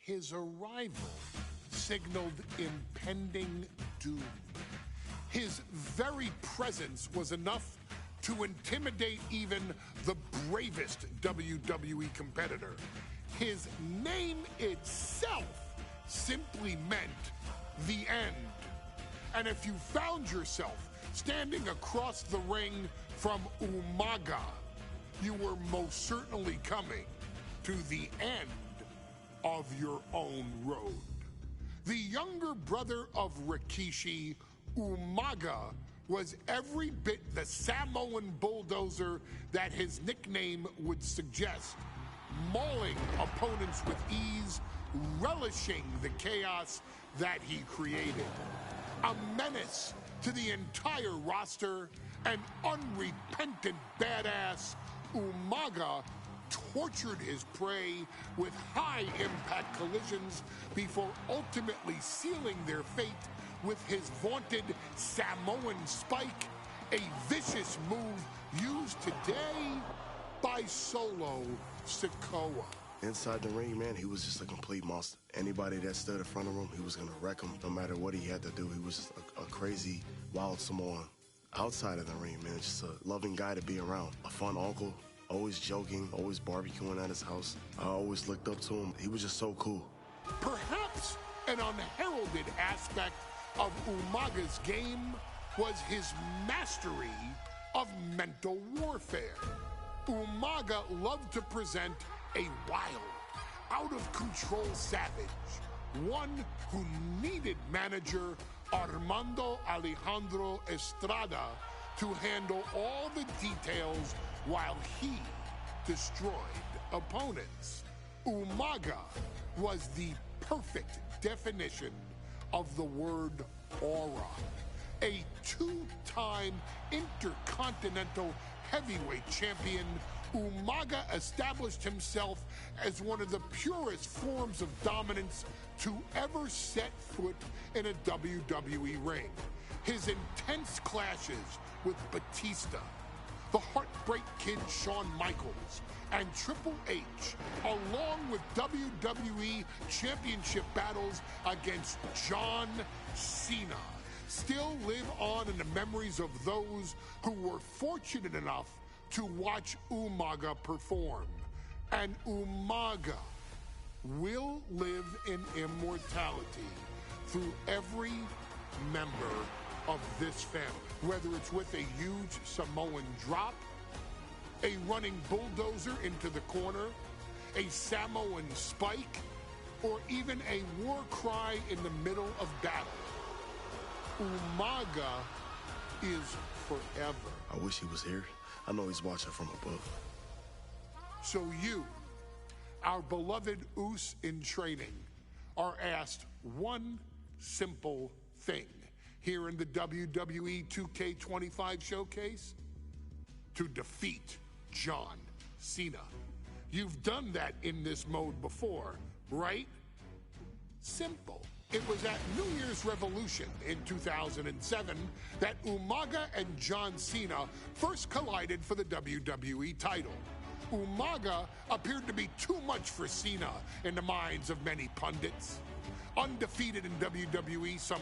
His arrival signaled impending doom. His very presence was enough to intimidate even the bravest WWE competitor. His name itself simply meant the end. And if you found yourself standing across the ring from Umaga, you were most certainly coming to the end of your own road. The younger brother of Rikishi, Umaga, was every bit the Samoan bulldozer that his nickname would suggest, mauling opponents with ease, relishing the chaos that he created. A menace to the entire roster, an unrepentant badass, Umaga tortured his prey with high-impact collisions before ultimately sealing their fate with his vaunted Samoan spike, a vicious move used today by Solo Sikoa. Inside the ring, man, he was just a complete monster. Anybody that stood in front of him, he was going to wreck him no matter what he had to do. He was just a crazy, wild Samoan. Outside of the ring, man, just a loving guy to be around. A fun uncle, always joking, always barbecuing at his house. I always looked up to him. He was just so cool. Perhaps an unheralded aspect of Umaga's game was his mastery of mental warfare. Umaga loved to present a wild, out-of-control savage, one who needed manager Armando Estrada to handle all the details while he destroyed opponents. Umaga was the perfect definition of the word aura. A two-time intercontinental heavyweight champion, Umaga established himself as one of the purest forms of dominance to ever set foot in a WWE ring. His intense clashes with Batista, the Heartbreak Kid Shawn Michaels, and Triple H, along with WWE Championship battles against John Cena, still live on in the memories of those who were fortunate enough to watch Umaga perform. And Umaga will live in immortality through every member of this family, whether it's with a huge Samoan drop, a running bulldozer into the corner, a Samoan spike, or even a war cry in the middle of battle. Umaga is forever. I wish he was here. I know he's watching from above. So you, our beloved Us in training, are asked one simple thing here in the WWE 2K25 showcase: to defeat John Cena. You've done that in this mode before, right? Simple. It was at New Year's Revolution in 2007 that Umaga and John Cena first collided for the WWE title. Umaga appeared to be too much for Cena in the minds of many pundits. Undefeated in WWE some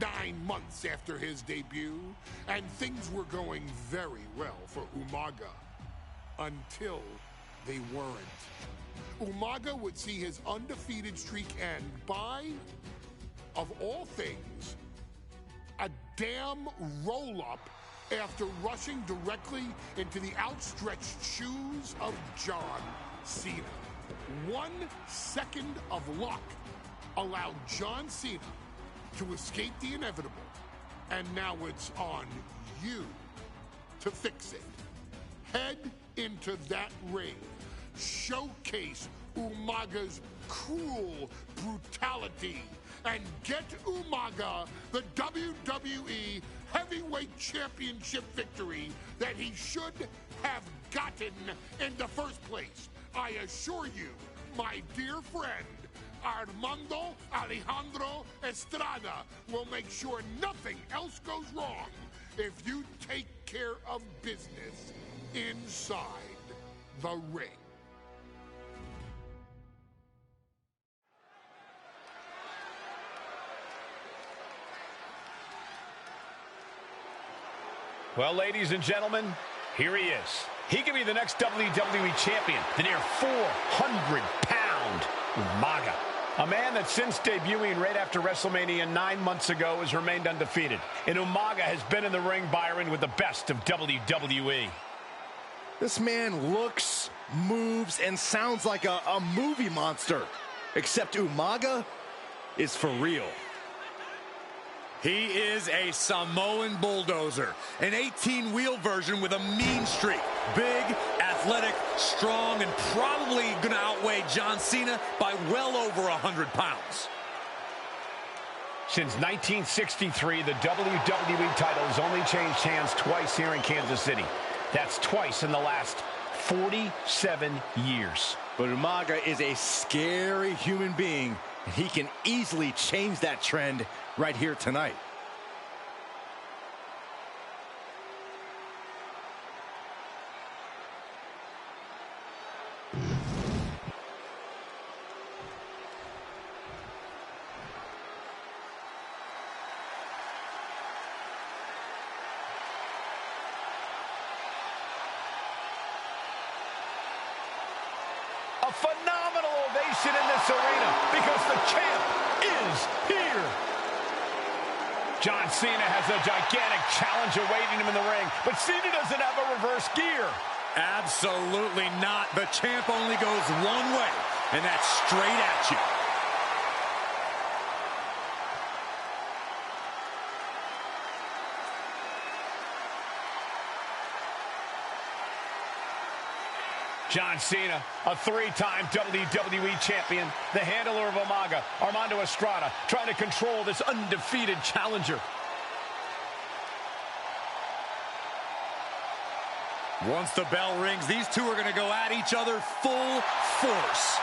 9 months after his debut, and things were going very well for Umaga. Until they weren't. Umaga would see his undefeated streak end by, of all things, a damn roll-up after rushing directly into the outstretched shoes of John Cena. 1 second of luck allowed John Cena to escape the inevitable, and now it's on you to fix it. Head into that ring. Showcase Umaga's cruel brutality and get Umaga the WWE Heavyweight Championship victory that he should have gotten in the first place. I assure you, my dear friend, Armando Estrada will make sure nothing else goes wrong if you take care of business inside the ring. Well, ladies and gentlemen, here he is. He could be the next WWE Champion, the near 400-pound Umaga. A man that since debuting right after WrestleMania 9 months ago has remained undefeated. And Umaga has been in the ring, Byron, with the best of WWE. This man looks, moves, and sounds like a movie monster. Except Umaga is for real. He is a Samoan bulldozer, an 18-wheel version with a mean streak. Big, athletic, strong, and probably going to outweigh John Cena by well over 100 pounds. Since 1963, the WWE title has only changed hands twice here in Kansas City. That's twice in the last 47 years. But Umaga is a scary human being. He can easily change that trend right here tonight. A phenomenal ovation in this arena because the champ is here. John Cena has a gigantic challenge awaiting him in the ring, but Cena doesn't have a reverse gear. Absolutely not. The champ only goes one way, and that's straight at you. John Cena, a three-time WWE champion, the handler of Umaga, Armando Estrada, trying to control this undefeated challenger. Once the bell rings, these two are going to go at each other full force.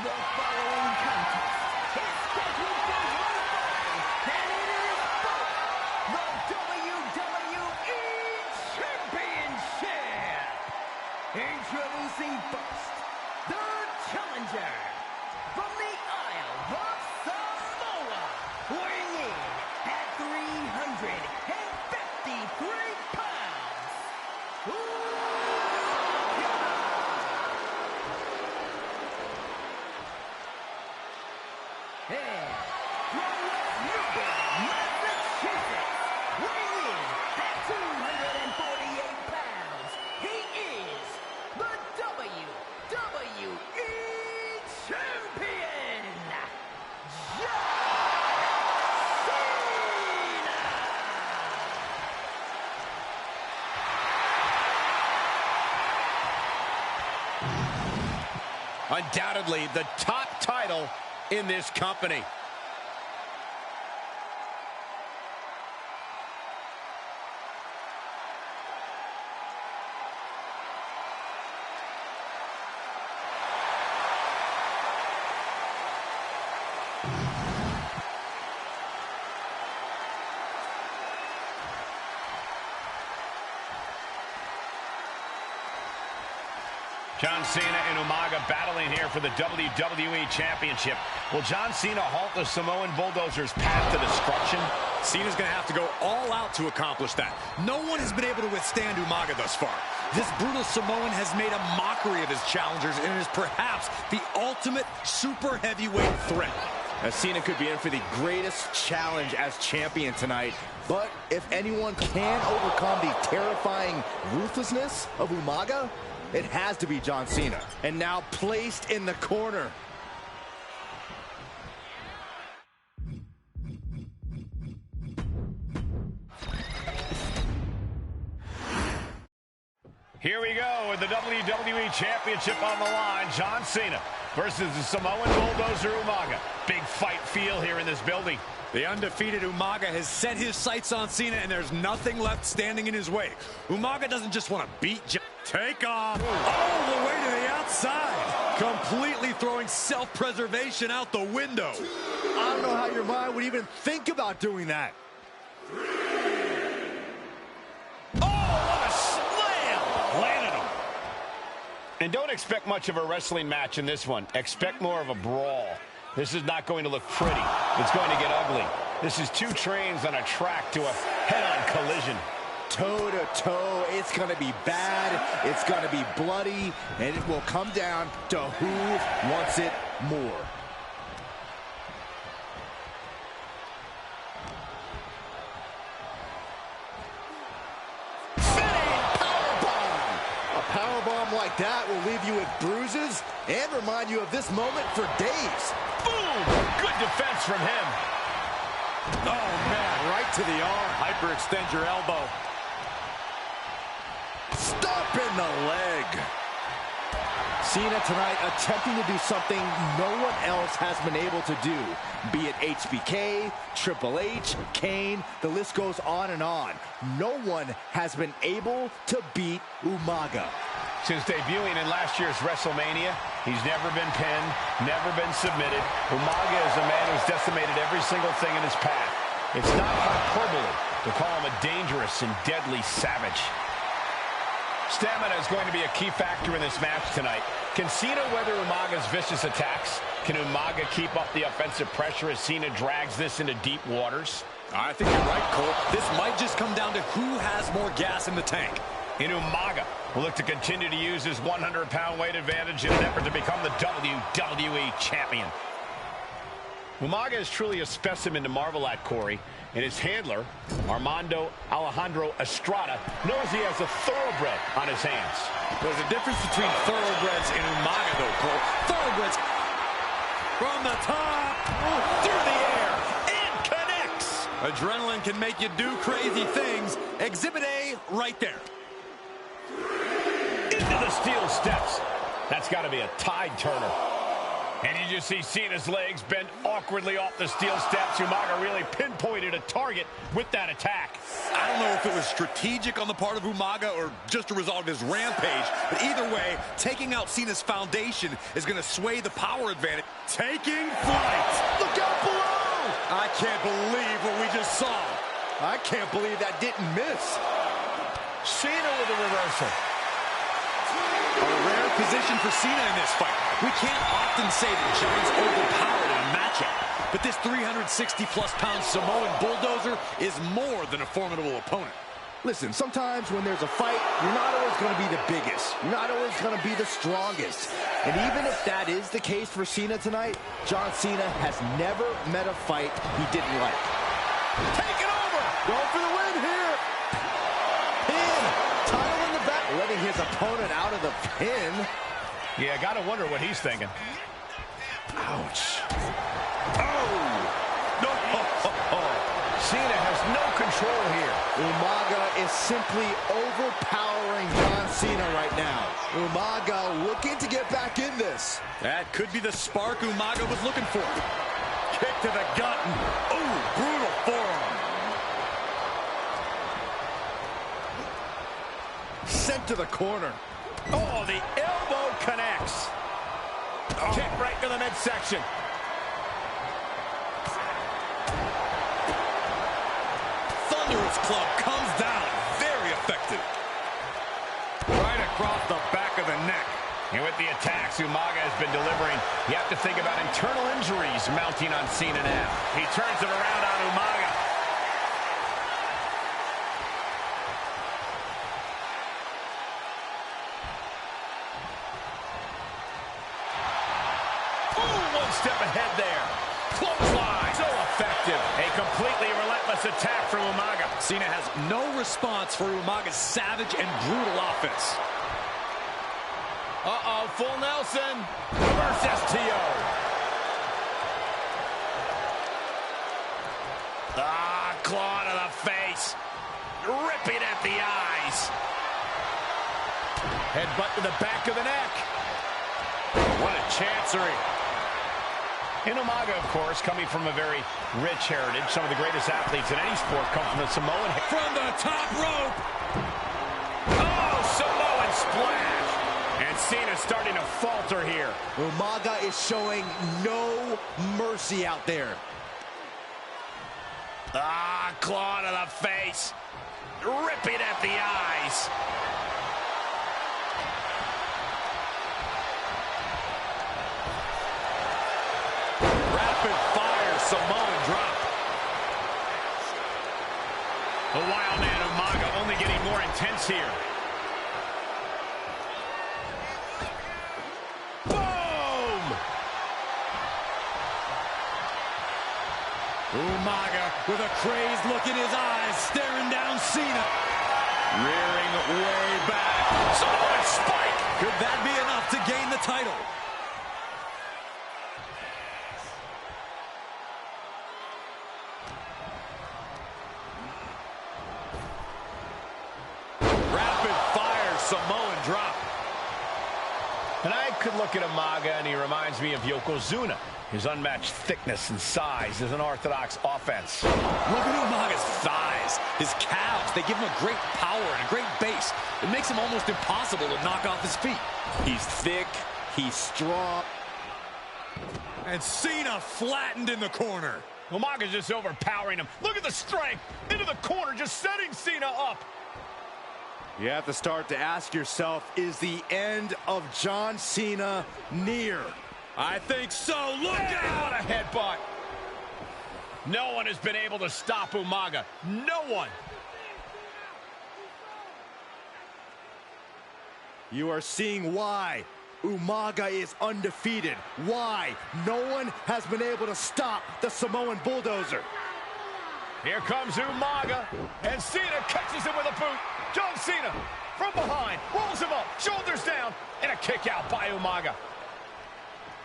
The following contest is scheduled for one fall, and it is for the WWE Championship. Introducing first, the challenger from the Isle of Samoa, weighing in at 353 pounds. And from West Newbury, Massachusetts, weighing in at 248 pounds, he is the WWE Champion, John Cena. Undoubtedly the top title in this company. John Cena and Umaga battling here for the WWE Championship. Will John Cena halt the Samoan Bulldozer's path to destruction? Cena's going to have to go all out to accomplish that. No one has been able to withstand Umaga thus far. This brutal Samoan has made a mockery of his challengers and is perhaps the ultimate super heavyweight threat. As Cena could be in for the greatest challenge as champion tonight. But if anyone can overcome the terrifying ruthlessness of Umaga, it has to be John Cena. And now placed in the corner. Here we go with the WWE Championship on the line. John Cena versus the Samoan Bulldozer Umaga. Big fight feel here in this building. The undefeated Umaga has set his sights on Cena, and there's nothing left standing in his way. Umaga doesn't just want to beat John. Take off all the way to the outside. outside, completely throwing self-preservation out the window. I don't know how your mind would even think about doing that. Oh, what a slam! Landed him. And don't expect much of a wrestling match in this one. Expect more of a brawl. This is not going to look pretty. It's going to get ugly. This is two trains on a track to a head-on collision. Toe-to-toe, it's going to be bad, it's going to be bloody, and it will come down to who wants it more. Powerbomb like that will leave you with bruises and remind you of this moment for days. Boom! Good defense from him. Oh, man, right to the arm. Hyperextend your elbow. Stop in the leg. Cena tonight attempting to do something no one else has been able to do. Be it HBK, Triple H, Kane, the list goes on and on. No one has been able to beat Umaga. Since debuting in last year's WrestleMania, he's never been pinned, never been submitted. Umaga is a man who's decimated every single thing in his path. It's not hyperbole to call him a dangerous and deadly savage. Stamina is going to be a key factor in this match tonight. Can Cena weather Umaga's vicious attacks? Can Umaga keep up the offensive pressure as Cena drags this into deep waters? I think you're right, Cole. This might just come down to who has more gas in the tank. And Umaga will look to continue to use his 100-pound weight advantage in an effort to become the WWE Champion. Umaga is truly a specimen to marvel at, Corey, and his handler, Armando Estrada, knows he has a thoroughbred on his hands. There's a difference between thoroughbreds and Umaga, though, Cole. Thoroughbreds from the top, through the air, and connects. Adrenaline can make you do crazy things. Exhibit A right there. Into the steel steps. That's got to be a tide turner. And you just see Cena's legs bend awkwardly off the steel steps. Umaga really pinpointed a target with that attack. I don't know if it was strategic on the part of Umaga or just a result of his rampage, but either way, taking out Cena's foundation is going to sway the power advantage. Taking flight. Look out below! I can't believe what we just saw. I can't believe that didn't miss. Cena with a reversal. A rare position for Cena in this fight. We can't often say that John's overpowered in a matchup, but this 360-plus pound Samoan bulldozer is more than a formidable opponent. Listen, sometimes when there's a fight, you're not always going to be the biggest. You're not always going to be the strongest. And even if that is the case for Cena tonight, John Cena has never met a fight he didn't like. Take it over! Going for the win here! Pin! Title in the back. Letting his opponent out of the pin. Yeah, gotta wonder what he's thinking. Ouch. Oh! No! Cena has no control here. Umaga is simply overpowering John Cena right now. Umaga looking to get back in this. That could be the spark Umaga was looking for. Kick to the gut. Ooh, brutal forearm. Sent to the corner. Oh, the elbow connects. Oh. Kick right to the midsection. Thunderous club comes down. Very effective. Right across the back of the neck. And with the attacks Umaga has been delivering, you have to think about internal injuries mounting on Cena now. He turns it around on Umaga. Step ahead there. Clothesline. So effective. A completely relentless attack from Umaga. Cena has no response for Umaga's savage and brutal offense. Uh-oh, full Nelson. Reverse STO. Claw to the face. Ripping at the eyes. Headbutt to the back of the neck. What a chancery. And Umaga, of course, coming from a very rich heritage. Some of the greatest athletes in any sport come from the Samoan. From the top rope. Oh, Samoan splash. And Cena's starting to falter here. Umaga is showing no mercy out there. Ah, claw to the face. Ripping at the eyes. Rapid fire Samoan drop. The wild man Umaga only getting more intense here. Boom! Umaga with a crazed look in his eyes, staring down Cena. Rearing way back. Samoan spike! Could that be enough to gain the title? Rapid fire Samoan drop. And I could look at Umaga and he reminds me of Yokozuna. His unmatched thickness and size is an orthodox offense. Look at Umaga's thighs, his calves. They give him a great power and a great base. It makes him almost impossible to knock off his feet. He's thick, he's strong. And Cena flattened in the corner. Umaga's just overpowering him. Look at the strength. Into the corner, just setting Cena up. You have to start to ask yourself, is the end of John Cena near? I think so. Look What out! a headbutt. No one has been able to stop Umaga. No one. You are seeing why Umaga is undefeated. Why no one has been able to stop the Samoan bulldozer. Here comes Umaga, and Cena catches him with a boot. John Cena from behind, rolls him up, shoulders down, and a kick out by Umaga.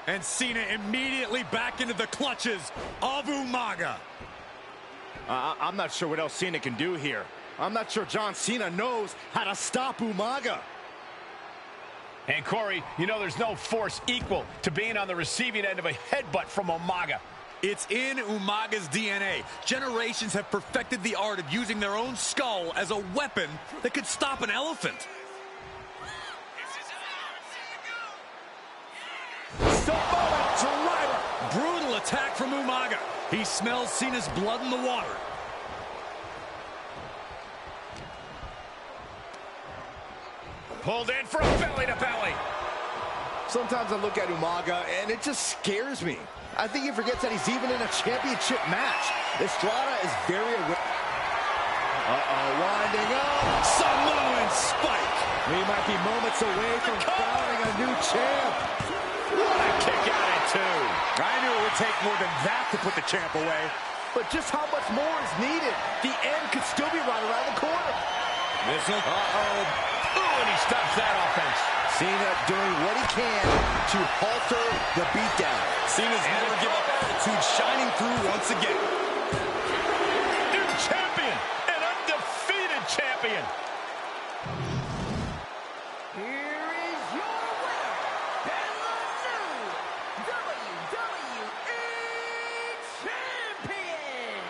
And Cena immediately back into the clutches of Umaga. I'm not sure what else Cena can do here. I'm not sure John Cena knows how to stop Umaga. And Corey, you know there's no force equal to being on the receiving end of a headbutt from Umaga. It's in Umaga's DNA. Generations have perfected the art of using their own skull as a weapon that could stop an elephant. Samoan driver. Brutal attack from Umaga. He smells Cena's blood in the water. Pulled in for a belly-to-belly. Sometimes I look at Umaga and it just scares me. I think he forgets that he's even in a championship match. Estrada is very aware. Winding up. Samoan spike. We might be moments away from crowning a new champ. What a kick out at two. I knew it would take more than that to put the champ away. But just how much more is needed? The end could still be right around the corner. Missile. Ooh, and he stops that offense. Cena doing what he can to halter the beatdown. Cena's never give up attitude shining through once again. New champion, an undefeated champion. Here is your winner, and the new WWE Champion.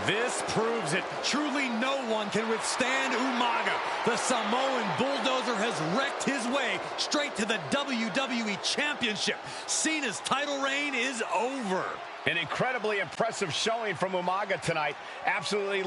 This proves it. Truly no one can withstand Umaga. The Samoan bulldozer has wrecked his way straight to the WWE Championship. Cena's title reign is over. An incredibly impressive showing from Umaga tonight. Absolutely